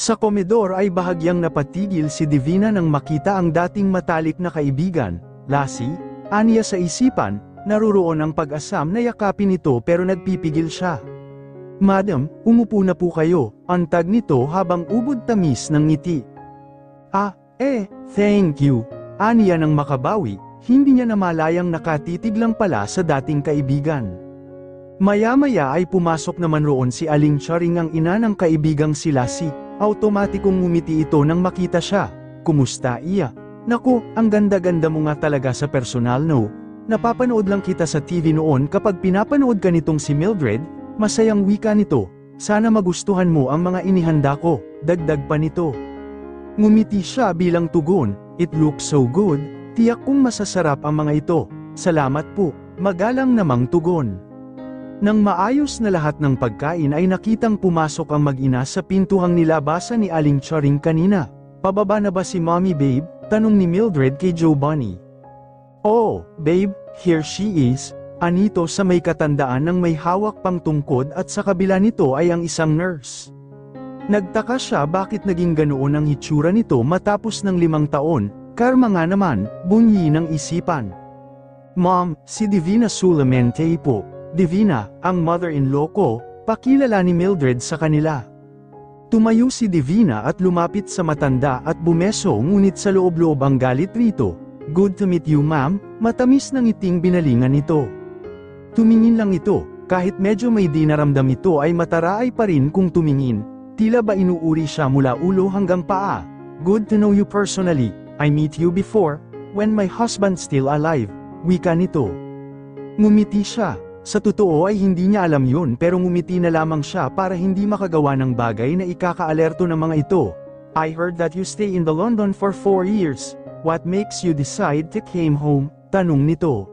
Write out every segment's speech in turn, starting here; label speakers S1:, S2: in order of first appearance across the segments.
S1: Sa komedor ay bahagyang napatigil si Divina nang makita ang dating matalik na kaibigan, Lassie, aniya sa isipan, naruroon ang pag-asam na yakapin ito pero nagpipigil siya. Madam, umupo na po kayo, antag nito habang ubod tamis ng ngiti. Thank you, aniya nang makabawi, hindi niya namalayang nakatitig lang pala sa dating kaibigan. Maya-maya ay pumasok naman roon si Aling Charing ang ina ng kaibigang si Lassie. Automatikong ngumiti ito nang makita siya. Kumusta iya? Naku, ang ganda-ganda mo nga talaga sa personal no? Napapanood lang kita sa TV noon kapag pinapanood ka nitong si Mildred, masayang wika nito. Sana magustuhan mo ang mga inihanda ko, dagdag pa nito. Ngumiti siya bilang tugon, it looks so good, tiyak kong masasarap ang mga ito. Salamat po, magalang namang tugon. Nang maayos na lahat ng pagkain ay nakitang pumasok ang mag-ina sa pintuhang nilabasan ni Aling Charing kanina. Pababa na ba si Mommy Babe? Tanong ni Mildred kay Giovanni. Oh, babe, here she is, anito sa may katandaan ng may hawak pang tungkod at sa kabila nito ay ang isang nurse. Nagtaka siya bakit naging ganoon ang hitsura nito matapos ng 5 taon, karma nga naman, bunyi ng isipan. Mom, si Divina Sulamente po. Divina, ang mother-in-law ko, pakilala ni Mildred sa kanila. Tumayo si Divina at lumapit sa matanda at bumeso ngunit sa loob-loob ang galit rito. Good to meet you ma'am, matamis ng ngiting binalingan nito. Tumingin lang ito, kahit medyo may di naramdam ito ay mataraay pa rin kung tumingin. Tila ba inuuri siya mula ulo hanggang paa. Good to know you personally, I meet you before, when my husband still alive, wika nito. Ngumiti siya. Sa totoo ay hindi niya alam yun pero ngumiti na lamang siya para hindi makagawa ng bagay na ikaka-alerto ng mga ito. I heard that you stay in the London for 4 years. What makes you decide to came home? Tanong nito.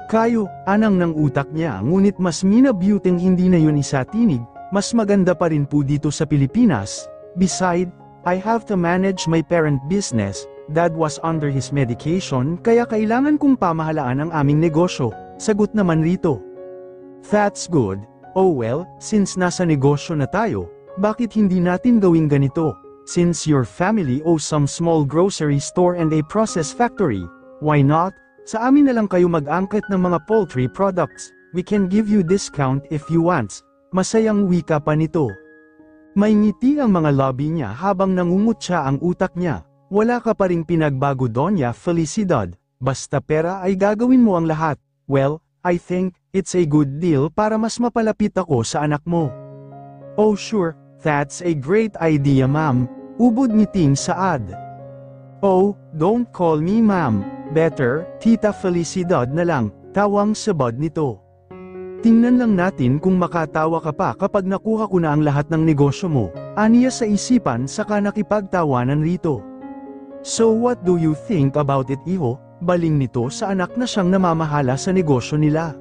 S1: Kayo, anang ng utak niya ngunit mas minabuting hindi na yun isatinig, mas maganda pa rin po dito sa Pilipinas. Beside, I have to manage my parent business. Dad was under his medication kaya kailangan kong pamahalaan ang aming negosyo. Sagot naman rito. That's good. Oh well, since nasa negosyo na tayo, bakit hindi natin gawing ganito? Since your family owes some small grocery store and a process factory, why not? Sa amin na lang kayo mag-angkat ng mga poultry products. We can give you discount if you want. Masayang wika pa nito. May ngiti ang mga labi niya habang nangungutya ang utak niya. Wala ka pa ring pinagbago Doña Felicidad. Basta pera ay gagawin mo ang lahat. Well, I think, it's a good deal para mas mapalapit ako sa anak mo. Oh sure, that's a great idea ma'am, ubod ngiting saad. Oh, don't call me ma'am, better, Tita Felicidad na lang, tawang sabad nito. Tingnan lang natin kung makatawa ka pa kapag nakuha ko na ang lahat ng negosyo mo, aniya sa isipan saka nakipagtawanan rito. So what do you think about it iho? Baling nito sa anak na siyang namamahala sa negosyo nila.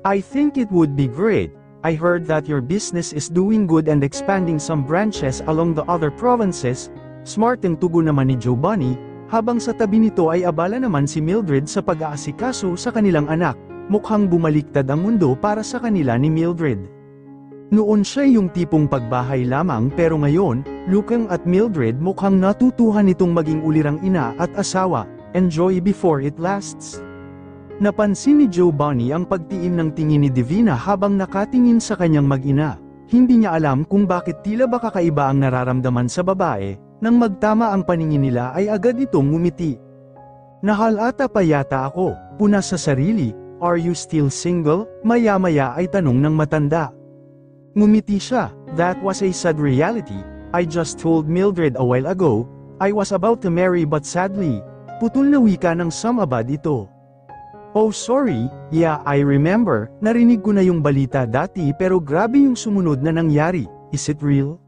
S1: I think it would be great. I heard that your business is doing good and expanding some branches along the other provinces. Smarteng tugon naman ni Giovanni, habang sa tabi nito ay abala naman si Mildred sa pag-aasikaso sa kanilang anak. Mukhang bumaliktad ang mundo para sa kanila ni Mildred. Noon siya yung tipong pagbahay lamang pero ngayon, looking at Mildred mukhang natutuhan itong maging ulirang ina at asawa. Enjoy before it lasts. Napansin ni Giovanni ang pagtiim ng tingin ni Divina habang nakatingin sa kanyang mag-ina. Hindi niya alam kung bakit tila ba kakaiba ang nararamdaman sa babae, nang magtama ang paningin nila ay agad itong ngumiti. Nahalata pa yata ako, puna sa sarili, are you still single? Maya-maya ay tanong ng matanda. Ngumiti siya, that was a sad reality, I just told Mildred a while ago, I was about to marry but sadly, putol na wika ng samabad ito. Oh sorry, yeah I remember, narinig ko na yung balita dati pero grabe yung sumunod na nangyari, is it real?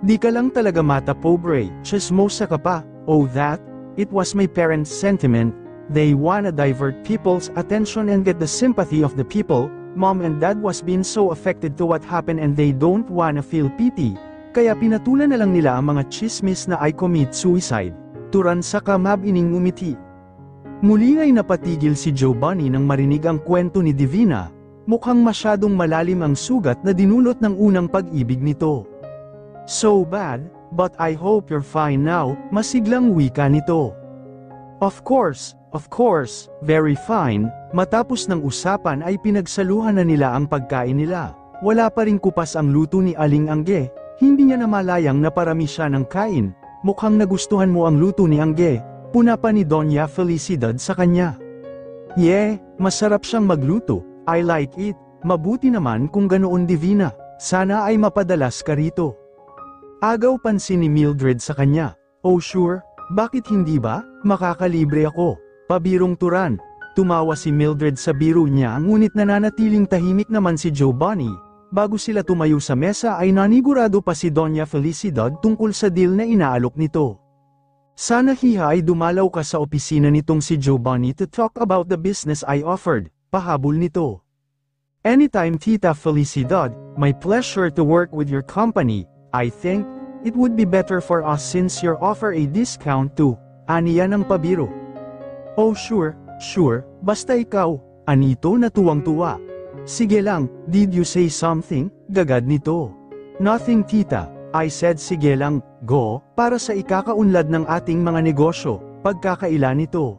S1: Di ka lang talaga mata pobre, chismosa ka pa, oh that, it was my parents' sentiment, they wanna divert people's attention and get the sympathy of the people, mom and dad was being so affected to what happened and they don't wanna feel pity, kaya pinatulan na lang nila ang mga chismis na I commit suicide. Turan sa kamab ining ngumiti. Muli ay napatigil si Giovanni nang marinig ang kwento ni Divina, mukhang masyadong malalim ang sugat na dinulot ng unang pag-ibig nito. So bad, But I hope you're fine now, masiglang wika nito. Of course, very fine. Matapos ng usapan ay pinagsaluhan na nila ang pagkain nila. Wala pa ring kupas ang luto ni Aling Angge, hindi niya namalayang naparami siya ng kain. Mukhang nagustuhan mo ang luto ni Angge, puna pa ni Doña Felicidad sa kanya. Yeah, masarap siyang magluto, I like it, mabuti naman kung ganoon Divina, sana ay mapadalas ka rito. Agaw pansin ni Mildred sa kanya, oh sure, bakit hindi ba, makakalibre ako, pabirong turan. Tumawa si Mildred sa biro niya ngunit nananatiling tahimik naman si Giovanni. Bago sila tumayo sa mesa ay nanigurado pa si Doña Felicidad tungkol sa deal na inaalok nito. Sana hiha ay dumalaw ka sa opisina nitong si Giovanni to talk about the business I offered, pahabol nito. Anytime Tita Felicidad, my pleasure to work with your company, I think, it would be better for us since you offer a discount too, aniya ng pabiro. Oh sure, basta ikaw, anito na tuwang-tuwa. Sige lang, did you say something? Gagad nito. Nothing tita, I said sige lang, go, para sa ikakaunlad ng ating mga negosyo, pagkakaila nito.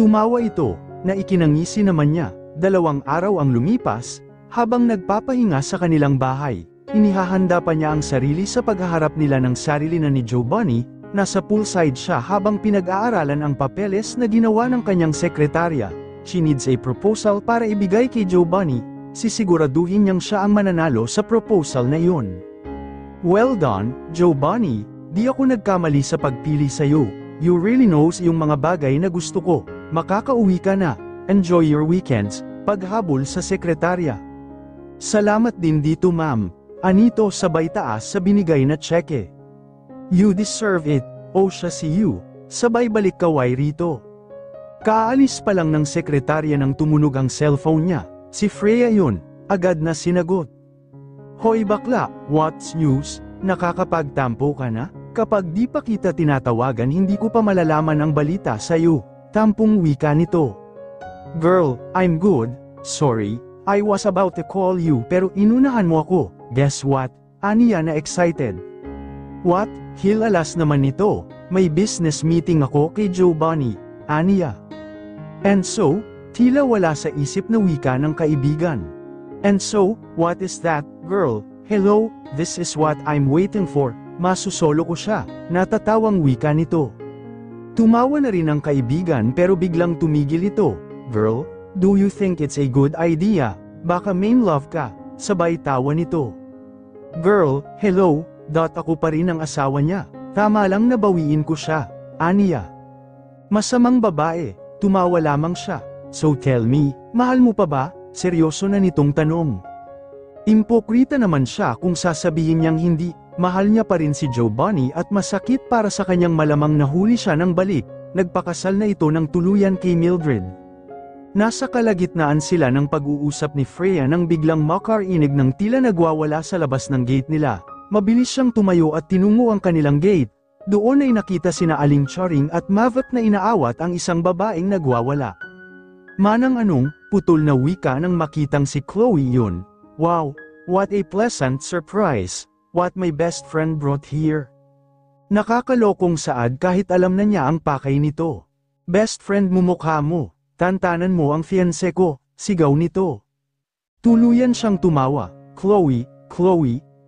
S1: Tumawa ito, na ikinangisi naman niya, 2 araw ang lumipas, habang nagpapahinga sa kanilang bahay. Inihahanda pa niya ang sarili sa paghaharap nila ng sarili na ni Giovanni, nasa poolside siya habang pinag-aaralan ang papeles na ginawa ng kanyang sekretarya. She needs a proposal para ibigay kay Giovanni, sisiguraduhin niyang siya ang mananalo sa proposal na iyon. Well done, Giovanni, di ako nagkamali sa pagpili sa'yo. You really knows yung mga bagay na gusto ko, makakauwi ka na, enjoy your weekends, paghabol sa sekretarya. Salamat din dito ma'am, anito sabay taas sa binigay na tseke. You deserve it, o siya si you, sabay balik kaway rito. Kaalis pa lang ng sekretarya nang tumunog ang cellphone niya, si Freya yun, agad na sinagot. Hoy bakla, what's news, nakakapagtampo ka na? Kapag di pa kita tinatawagan hindi ko pa malalaman ang balita sa'yo, tampong wika nito. Girl, I'm good, sorry, I was about to call you pero inunahan mo ako, guess what, aniya na excited. What, hilalas naman nito, may business meeting ako kay Giovanni, aniya. And so, tila wala sa isip na wika ng kaibigan. And so, what is that, girl? Hello, this is what I'm waiting for. Masusolo ko siya, natatawang wika nito. Tumawa na rin ang kaibigan pero biglang tumigil ito. Girl, do you think it's a good idea? Baka main love ka, sabay tawa nito. Girl, hello, ako pa rin ang asawa niya. Tama lang nabawiin ko siya, aniya. Masamang babae. Tumawa lamang siya. So tell me, mahal mo pa ba? Seryoso na nitong tanong. Impokrita naman siya kung sasabihin niyang hindi, mahal niya pa rin si Giovanni at masakit para sa kanyang malamang nahuli siya ng balik, nagpakasal na ito ng tuluyan kay Mildred. Nasa kalagitnaan sila ng pag-uusap ni Freya nang biglang makarinig ng tila nagwawala sa labas ng gate nila. Mabilis siyang tumayo at tinungo ang kanilang gate. Doon ay nakita sina Aling Charing at Mavet na inaawat ang isang babaeng nagwawala. Manang anong, putol na wika nang makitang si Chloe yun. Wow, what a pleasant surprise. What my best friend brought here. Nakakalokong saad kahit alam na niya ang pakay nito. Best friend mo mukha mo, tantanan mo ang fiancé ko, sigaw nito. Tuluyan siyang tumawa. Chloe,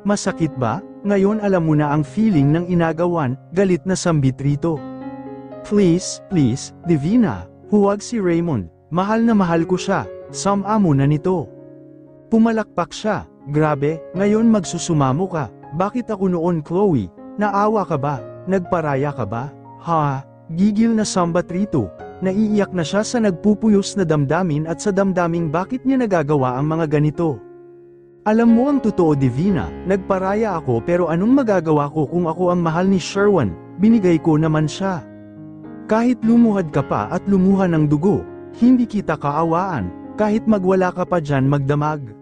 S1: masakit ba? Ngayon alam mo na ang feeling ng inagawan, galit na sambit rito. Please, Divina, huwag si Raymond, mahal na mahal ko siya, sama mo na nito. Pumalakpak siya, grabe, ngayon magsusumamo ka, bakit ako noon Chloe, naawa ka ba, nagparaya ka ba? Ha, gigil na sambat rito, naiiyak na siya sa nagpupuyos na damdamin at sa damdaming bakit niya nagagawa ang mga ganito. Alam mo ang totoo Divina, nagparaya ako pero anong magagawa ko kung ako ang mahal ni Sherwin, binigay ko naman siya. Kahit lumuhad ka pa at lumuha ng dugo, hindi kita kaawaan, kahit magwala ka pa dyan magdamag.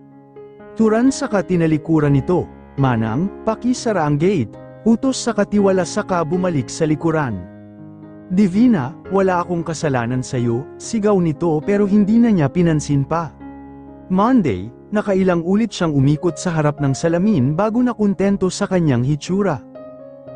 S1: Turan sa katinalikuran nito, Manang, pakisara ang gate, utos sa katiwala saka bumalik sa likuran. Divina, wala akong kasalanan sa'yo, sigaw nito pero hindi na niya pinansin pa. Monday, nakailang ulit siyang umikot sa harap ng salamin bago nakontento sa kanyang hitsura.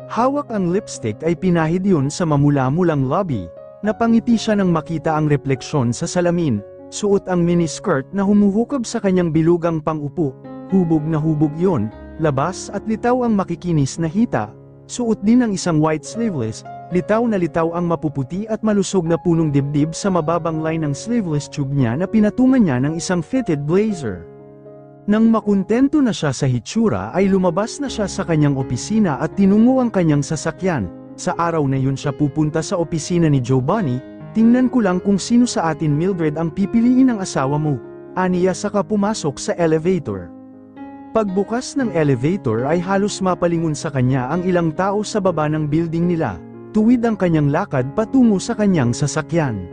S1: Hawak ang lipstick ay pinahid yun sa mamula-mulang lobby. Napangiti siya nang makita ang refleksyon sa salamin. Suot ang miniskirt na humuhukab sa kanyang bilugang pang-upo. Hubog na hubog yun, labas at litaw ang makikinis na hita. Suot din ang isang white sleeveless, litaw na litaw ang mapuputi at malusog na punong dibdib sa mababang line ng sleeveless tube niya na pinatungan niya ng isang fitted blazer. Nang makuntento na siya sa hitsura ay lumabas na siya sa kanyang opisina at tinungo ang kanyang sasakyan. Sa araw na yun siya pupunta sa opisina ni Giovanni. Tingnan ko lang kung sino sa atin Mildred ang pipiliin ng asawa mo, aniya saka pumasok sa elevator. Pagbukas ng elevator ay halos mapalingon sa kanya ang ilang tao sa baba ng building nila. Tuwid ang kanyang lakad patungo sa kanyang sasakyan.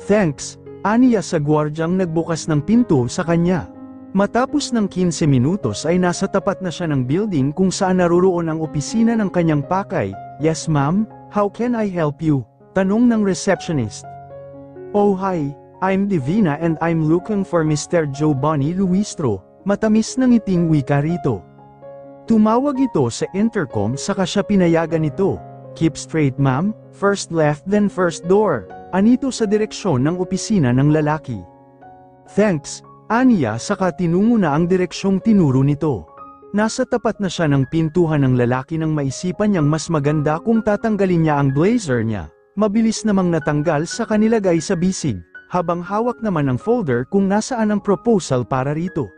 S1: Thanks, aniya sa gwardyang nagbukas ng pinto sa kanya. Matapos ng 15 minutos ay nasa tapat na siya ng building kung saan naroroon ang opisina ng kanyang pakay. Yes ma'am, how can I help you? Tanong ng receptionist. Oh hi, I'm Divina and I'm looking for Mr. Giovanni Luistro. Matamis ng ngiting wika rito. Tumawag ito sa intercom saka siya pinayagan ito. Keep straight ma'am, first left then first door. Anito sa direksyon ng opisina ng lalaki. Thanks, aniya saka tinungo na ang direksyong tinuro nito. Nasa tapat na siya ng pintuhan ng lalaki nang maisipan niyang mas maganda kung tatanggalin niya ang blazer niya. Mabilis namang natanggal sa kanilagay sa bisig, habang hawak naman ang folder kung nasaan ang proposal para rito.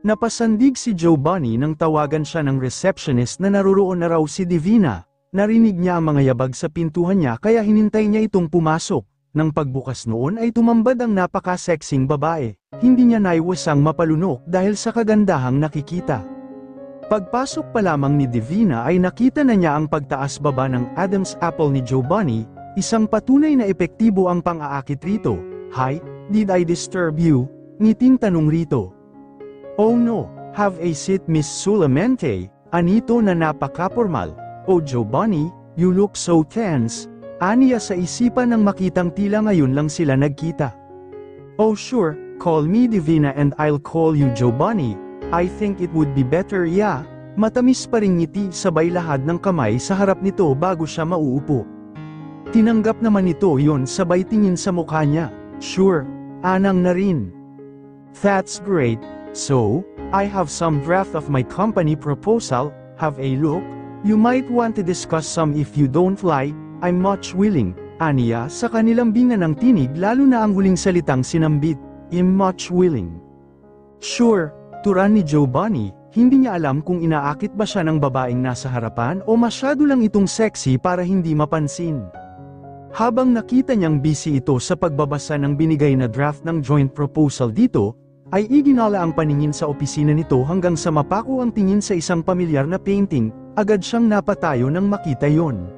S1: Napasandig si Giovanni nang tawagan siya ng receptionist na naroroon na raw si Divina. Narinig niya ang mga yabag sa pintuhan niya kaya hinintay niya itong pumasok. Nang pagbukas noon ay tumambad ang napaka-sexing babae. Hindi niya naiwasang mapalunok dahil sa kagandahang nakikita. Pagpasok pa lamang ni Divina ay nakita na niya ang pagtaas-baba ng Adam's apple ni Giovanni, isang patunay na epektibo ang pang-aakit rito. Hi, did I disturb you? Ngiting tanong rito. Oh no, have a seat Miss Solamente, anito na napaka-formal. Oh Giovanni, you look so tense. Aniya sa isipan ng makitang tila ngayon lang sila nagkita. Oh sure, call me Divina and I'll call you Giovanni. I think it would be better yeah. Matamis pa ring ngiti sabay lahad ng kamay sa harap nito bago siya mauupo. Tinanggap naman nito yon sabay tingin sa mukha niya. Sure, anang na rin. That's great. So, I have some draft of my company proposal, have a look. You might want to discuss some if you don't like. I'm much willing, aniya sa kanilang binga ng tinig lalo na ang huling salitang sinambit, I'm much willing. Sure, turan ni Giovanni, hindi niya alam kung inaakit ba siya ng babaeng nasa harapan o masyado lang itong sexy para hindi mapansin. Habang nakita niyang busy ito sa pagbabasa ng binigay na draft ng joint proposal dito, ay iginala ang paningin sa opisina nito hanggang sa mapako ang tingin sa isang pamilyar na painting, agad siyang napatayo nang makita yon.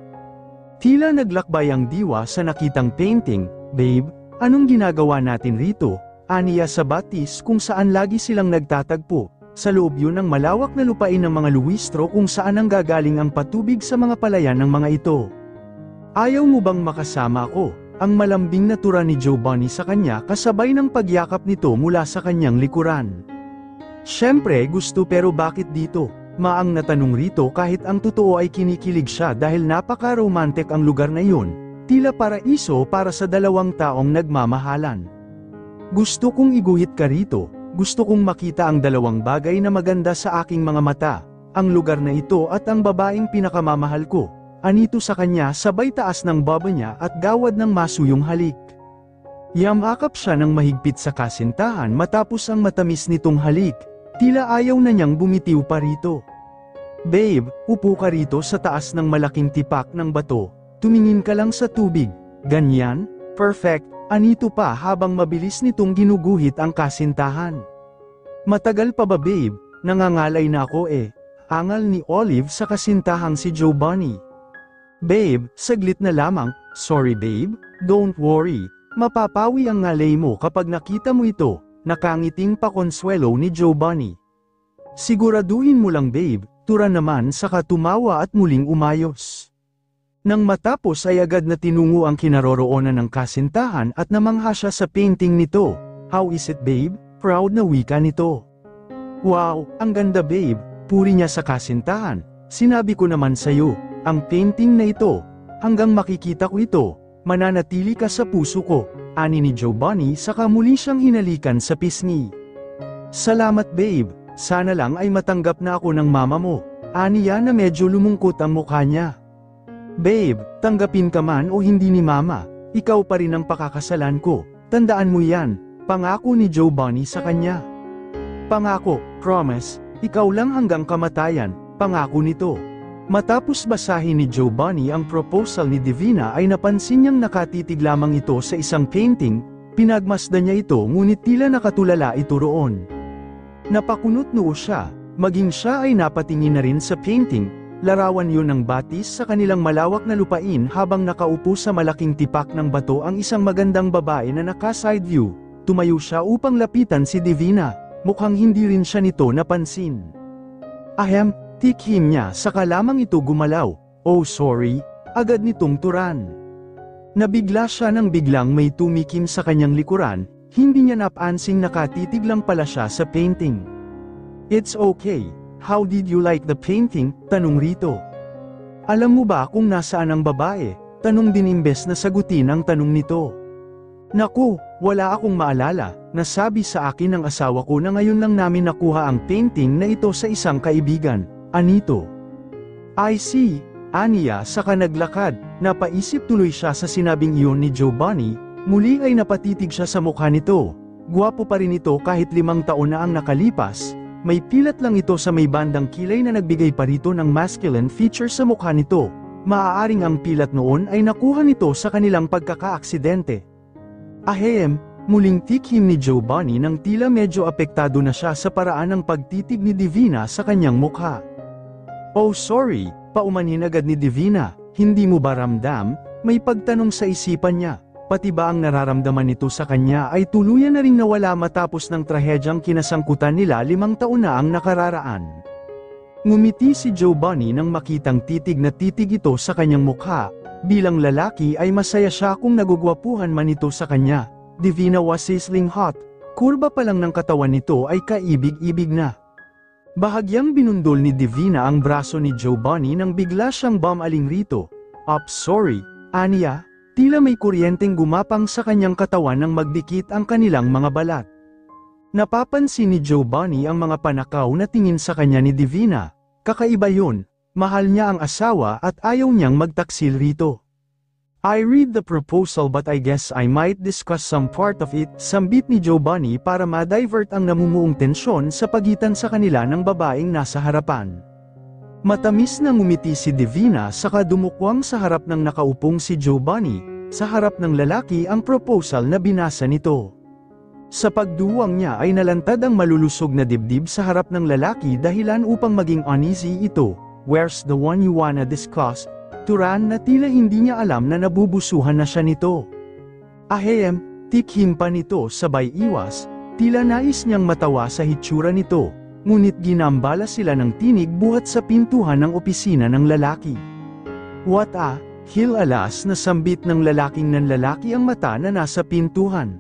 S1: Tila naglakbay ang diwa sa nakitang painting. Babe, anong ginagawa natin rito? Aniya sa batis kung saan lagi silang nagtatagpo. Sa loob yun ng malawak na lupain ng mga Luistro kung saan ang gagaling ang patubig sa mga palayan ng mga ito. Ayaw mo bang makasama ako? Ang malambing na tura ni Giovanni sa kanya kasabay ng pagyakap nito mula sa kanyang likuran. Siyempre gusto pero bakit dito? Maang natanong rito kahit ang totoo ay kinikilig siya dahil napaka-romantic ang lugar na yun, tila paraiso para sa dalawang taong nagmamahalan. Gusto kong iguhit ka rito, gusto kong makita ang dalawang bagay na maganda sa aking mga mata, ang lugar na ito at ang babaeng pinakamamahal ko, anito sa kanya sabay taas ng baba niya at gawad ng masuyong halik. Yamakap siya ng mahigpit sa kasintahan matapos ang matamis nitong halik. Tila ayaw na niyang bumitiw pa rito. Babe, upo ka rito sa taas ng malaking tipak ng bato, tumingin ka lang sa tubig, ganyan, perfect, anito pa habang mabilis nitong ginuguhit ang kasintahan. Matagal pa ba babe, nangangalay na ako angal ni Olive sa kasintahang si Giovanni. Babe, saglit na lamang, sorry babe, don't worry, mapapawi ang ngalay mo kapag nakita mo ito. Nakangiting pakonsuelo ni Giovanni. Siguraduhin mo lang babe, tura naman saka tumawa at muling umayos. Nang matapos ay agad na tinungo ang kinaroroonan ng kasintahan at namangha siya sa painting nito. How is it babe? Proud na wika nito. Wow, ang ganda babe, puri niya sa kasintahan. Sinabi ko naman sa'yo, ang painting na ito, hanggang makikita ko ito, mananatili ka sa puso ko, ani ni Giovanni saka muli siyang hinalikan sa pisngi. Salamat babe, sana lang ay matanggap na ako ng mama mo, aniya na medyo lumungkot ang mukha niya. Babe, tanggapin ka man o hindi ni mama, ikaw pa rin ang pakakasalan ko, tandaan mo yan, pangako ni Giovanni sa kanya. Pangako, promise, ikaw lang hanggang kamatayan, pangako nito. Matapos basahin ni Giovanni ang proposal ni Divina ay napansin niyang nakatitig lamang ito sa isang painting, pinagmasdan niya ito ngunit tila nakatulala ito roon. Napakunot noo siya, maging siya ay napatingin na rin sa painting, larawan yun ng batis sa kanilang malawak na lupain habang nakaupo sa malaking tipak ng bato ang isang magandang babae na naka-side view, tumayo siya upang lapitan si Divina, mukhang hindi rin siya nito napansin. Ahem, tikhim niya saka lamang ito gumalaw, oh sorry, agad nitong turan. Nabigla siya nang biglang may tumikim sa kanyang likuran, hindi niya napansing nakatitig lang pala siya sa painting. It's okay, how did you like the painting? Tanong rito. Alam mo ba kung nasaan ang babae? Tanong din imbes na sagutin ang tanong nito. Naku, wala akong maalala, nasabi sa akin ng asawa ko na ngayon lang namin nakuha ang painting na ito sa isang kaibigan, anito. I see, aniya saka naglakad, napaisip tuloy siya sa sinabing iyon ni Giovanni, muli ay napatitig siya sa mukha nito. Gwapo pa rin ito kahit 5 taon na ang nakalipas, may pilat lang ito sa may bandang kilay na nagbigay pa rito ng masculine feature sa mukha nito, maaaring ang pilat noon ay nakuha nito sa kanilang pagkakaaksidente. Ahem, muling tikhim ni Giovanni nang tila medyo apektado na siya sa paraan ng pagtitig ni Divina sa kanyang mukha. Oh sorry, paumanhin agad ni Divina, hindi mo ba ramdam? May pagtanong sa isipan niya, pati ba ang nararamdaman nito sa kanya ay tuluyan na ring nawala matapos ng trahedyang kinasangkutan nila 5 taon na ang nakararaan. Ngumiti si Giovanni nang makitang titig na titig ito sa kanyang mukha. Bilang lalaki ay masaya siya kung nagugwapuhan man ito sa kanya. Divina was sizzling hot, kurba pa lang ng katawan nito ay kaibig-ibig na. Bahagyang binundol ni Divina ang braso ni Giovanni nang bigla siyang bumaling rito. Sorry, aniya, tila may kuryenteng gumapang sa kanyang katawan nang magdikit ang kanilang mga balat. Napapansin ni Giovanni ang mga panakaw na tingin sa kanya ni Divina, kakaiba yun. Mahal niya ang asawa at ayaw niyang magtaksil rito. I read the proposal but I guess I might discuss some part of it, sambit ni Giovanni para ma-divert ang namumuong tensyon sa pagitan sa kanila ng babaeng nasa harapan. Matamis na ngumiti si Divina saka dumukwang sa harap ng nakaupong si Giovanni, sa harap ng lalaki ang proposal na binasa nito. Sa pagduwang niya ay nalantad ang malulusog na dibdib sa harap ng lalaki dahilan upang maging uneasy ito. Where's the one you wanna discuss? Turan na tila hindi niya alam na nabubusuhan na siya nito. Ahem, tikhim pa nito sabay iwas, tila nais niyang matawa sa hitsura nito, ngunit ginambala sila ng tinig buhat sa pintuhan ng opisina ng lalaki. What a, hil alas na sambit ng lalaking nanlalaki ang mata na nasa pintuhan.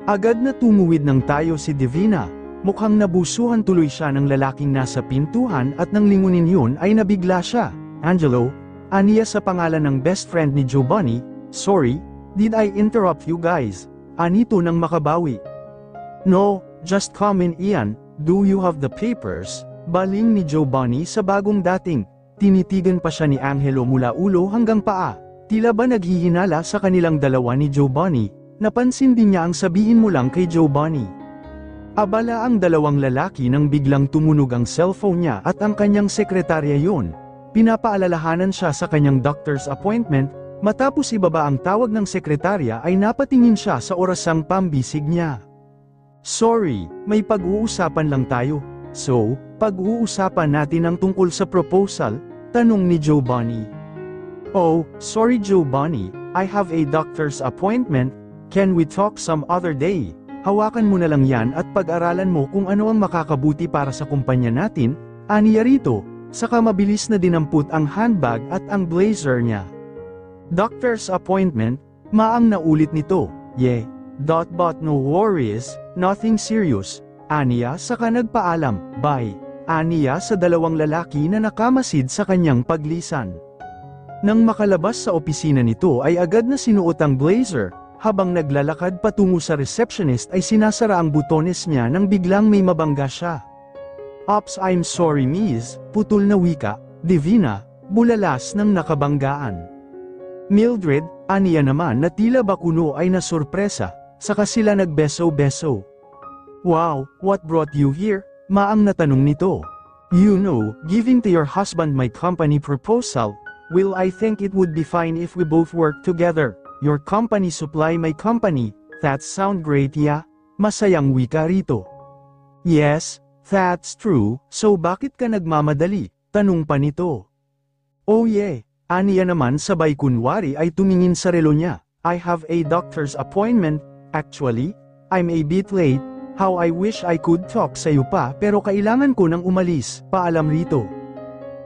S1: Agad na tumuwid ng tayo si Divina. Mukhang nabusuhan tuloy siya ng lalaking nasa pintuhan at nang lingunin yun ay nabigla siya. Angelo, aniya sa pangalan ng best friend ni Giovanni, sorry, did I interrupt you guys? Anito nang makabawi. No, just come in Ian, do you have the papers? Baling ni Giovanni sa bagong dating, tinitigan pa siya ni Angelo mula ulo hanggang paa, tila ba naghihinala sa kanilang dalawa ni Giovanni, napansin din niya ang sabihin mo lang kay Giovanni. Abala ang dalawang lalaki nang biglang tumunog ang cellphone niya at ang kanyang sekretarya yun. Pinapaalalahanan siya sa kanyang doctor's appointment, matapos ibaba ang tawag ng sekretarya ay napatingin siya sa orasang pambisig niya. Sorry, may pag-uusapan lang tayo. So, pag-uusapan natin ang tungkol sa proposal? Tanong ni Giovanni. Oh, sorry Giovanni, I have a doctor's appointment, can we talk some other day? Hawakan mo na lang yan at pag-aralan mo kung ano ang makakabuti para sa kumpanya natin, aniya rito, saka mabilis na dinamput ang handbag at ang blazer niya. Doctor's appointment, maang naulit nito, yeah, but no worries, nothing serious, aniya saka nagpaalam, bye, aniya sa dalawang lalaki na nakamasid sa kanyang paglisan. Nang makalabas sa opisina nito ay agad na sinuot ang blazer, habang naglalakad patungo sa receptionist ay sinasara ang butones niya nang biglang may mabangga siya. "Ops, I'm sorry miss," putol na wika, Divina, bulalas ng nakabanggaan. Mildred, aniya naman na tila ba kuno ay nasurpresa, saka sila nagbeso-beso. "Wow, what brought you here?" Maang na tanong nito. "You know, giving to your husband my company proposal, well I think it would be fine if we both work together. Your company supply my company, that sound great yeah?" Masayang wika rito. "Yes, that's true, so bakit ka nagmamadali?" Tanong pa nito. "Oh yeah," aniya naman sabay kunwari ay tumingin sa relo niya. "I have a doctor's appointment, actually, I'm a bit late, how I wish I could talk sa'yo pa pero kailangan ko nang umalis, paalam rito."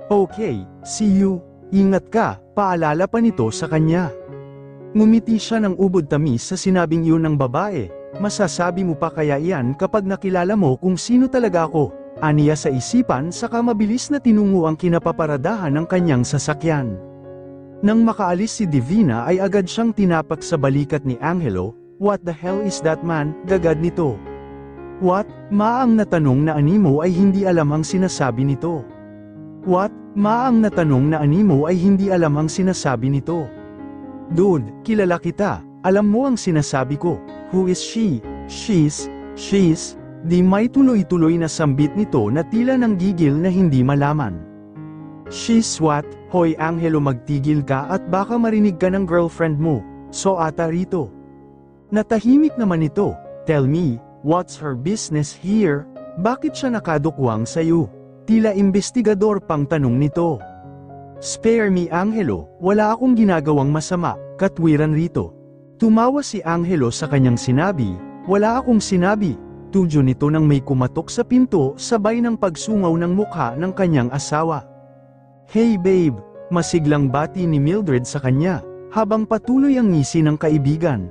S1: "Okay, see you, ingat ka," paalala pa nito sa kanya. Ngumiti siya ng ubod tamis sa sinabing iyon ng babae. "Masasabi mo pa kaya iyan kapag nakilala mo kung sino talaga ako?" Aniya sa isipan saka mabilis na tinungo ang kinapaparadahan ng kanyang sasakyan. Nang makaalis si Divina ay agad siyang tinapak sa balikat ni Angelo. "What the hell is that man?" gagad nito. "What?" Maang na tanong na animo ay hindi alam ang sinasabi nito. "What?" Maang na tanong na animo ay hindi alam ang sinasabi nito. "Dude, kilala kita, alam mo ang sinasabi ko. Who is she?" She's. Di may tuloy-tuloy na sambit nito na tila nang gigil na hindi malaman. "She's what?" "Hoy Angelo, magtigil ka at baka marinig ka ng girlfriend mo, so ata rito." Natahimik naman ito. "Tell me, what's her business here? Bakit siya nakadukwang sa'yo?" Tila imbestigador pang tanong nito. "Spare me Angelo, wala akong ginagawang masama," katwiran rito. Tumawa si Angelo sa kanyang sinabi. "Wala akong sinabi." Tudyo nito nang may kumatok sa pinto sabay ng pagsungaw ng mukha ng kanyang asawa. "Hey babe," masiglang bati ni Mildred sa kanya, habang patuloy ang ngisi ng kaibigan.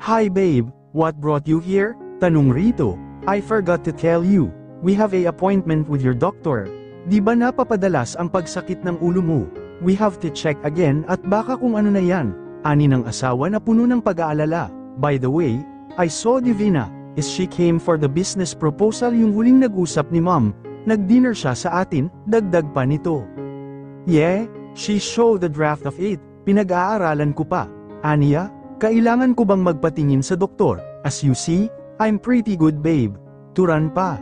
S1: "Hi babe, what brought you here?" Tanong rito. "I forgot to tell you, we have a appointment with your doctor. Di ba napapadalas ang pagsakit ng ulo mo? We have to check again at baka kung ano na yan." Ani ng asawa na puno ng pag-aalala. "By the way, I saw Divina. Is she came for the business proposal yung huling nag-usap ni mom? Nag-dinner siya sa atin," dagdag pa nito. "Yeah, she showed the draft of it, pinag-aaralan ko pa." Aniya, "Kailangan ko bang magpatingin sa doktor? As you see, I'm pretty good babe." Turan pa.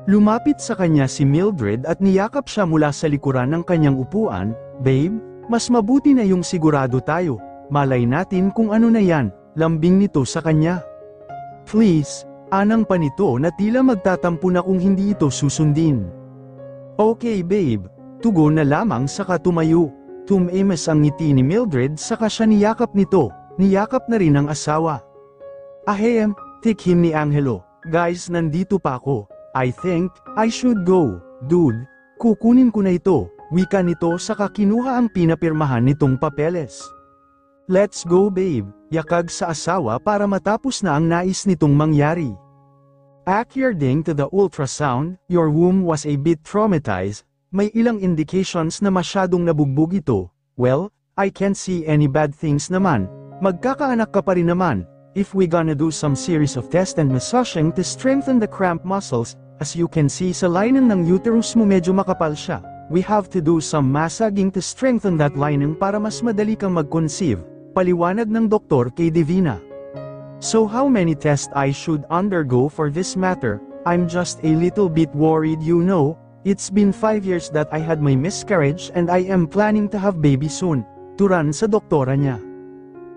S1: Lumapit sa kanya si Mildred at niyakap siya mula sa likuran ng kanyang upuan. "Babe, mas mabuti na yung sigurado tayo. Malay natin kung ano na yan," lambing nito sa kanya. "Please," anang pa nito na tila magtatampo na kung hindi ito susundin. "Okay babe," tugon na lamang saka tumayo. Tumimas ang ngiti ni Mildred saka siya niyakap nito, niyakap na rin ang asawa. "Ahem," tikhim ni Angelo. "Guys, nandito pa ako. I think I should go." "Dude, kukunin ko na ito," wika nito saka kinuha ang pinapirmahan nitong papeles. "Let's go babe," yakag sa asawa para matapos na ang nais nitong mangyari. "According to the ultrasound, your womb was a bit traumatized. May ilang indications na masyadong nabugbog ito. Well, I can't see any bad things naman. Magkakaanak ka pa rin naman. If we gonna do some series of tests and massaging to strengthen the cramp muscles, as you can see sa lining ng uterus mo medyo makapal siya. We have to do some massaging to strengthen that lining para mas madali kang mag-conceive," paliwanag ng doktor kay Divina. "So how many tests I should undergo for this matter? I'm just a little bit worried, you know. It's been 5 years that I had my miscarriage and I am planning to have baby soon," turan sa doktora niya.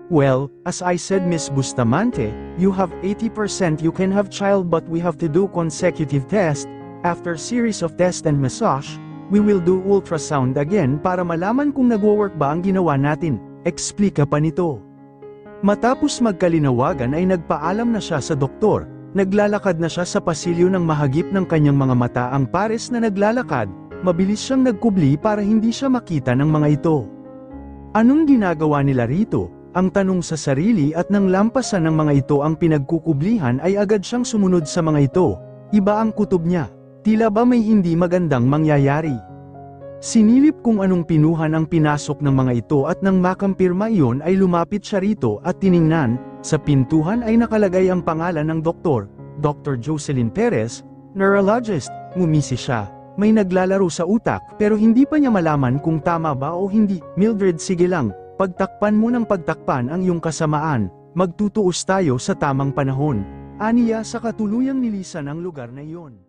S1: "Well, as I said Miss Bustamante, you have 80% you can have child but we have to do consecutive tests. After series of tests and massage, we will do ultrasound again para malaman kung nagwo-work ba ang ginawa natin," eksplika pa nito. Matapos magkalinawagan ay nagpaalam na siya sa doktor. Naglalakad na siya sa pasilyo ng mahagip ng kanyang mga mata ang pares na naglalakad. Mabilis siyang nagkubli para hindi siya makita ng mga ito. Anong ginagawa nila rito? Ang tanong sa sarili at nang lampasan ng mga ito ang pinagkukublihan ay agad siyang sumunod sa mga ito. Iba ang kutob niya. Tila ba may hindi magandang mangyayari? Sinilip kung anong pinuhan ang pinasok ng mga ito at nang makampirma iyon ay lumapit siya rito at tiningnan, sa pintuan ay nakalagay ang pangalan ng doktor, Dr. Jocelyn Perez, neurologist. Ngumisi siya. May naglalaro sa utak pero hindi pa niya malaman kung tama ba o hindi. Mildred, sige lang, pagtakpan mo ng pagtakpan ang iyong kasamaan, magtutuos tayo sa tamang panahon. Aniya sa katuluyang nilisan ang lugar na iyon.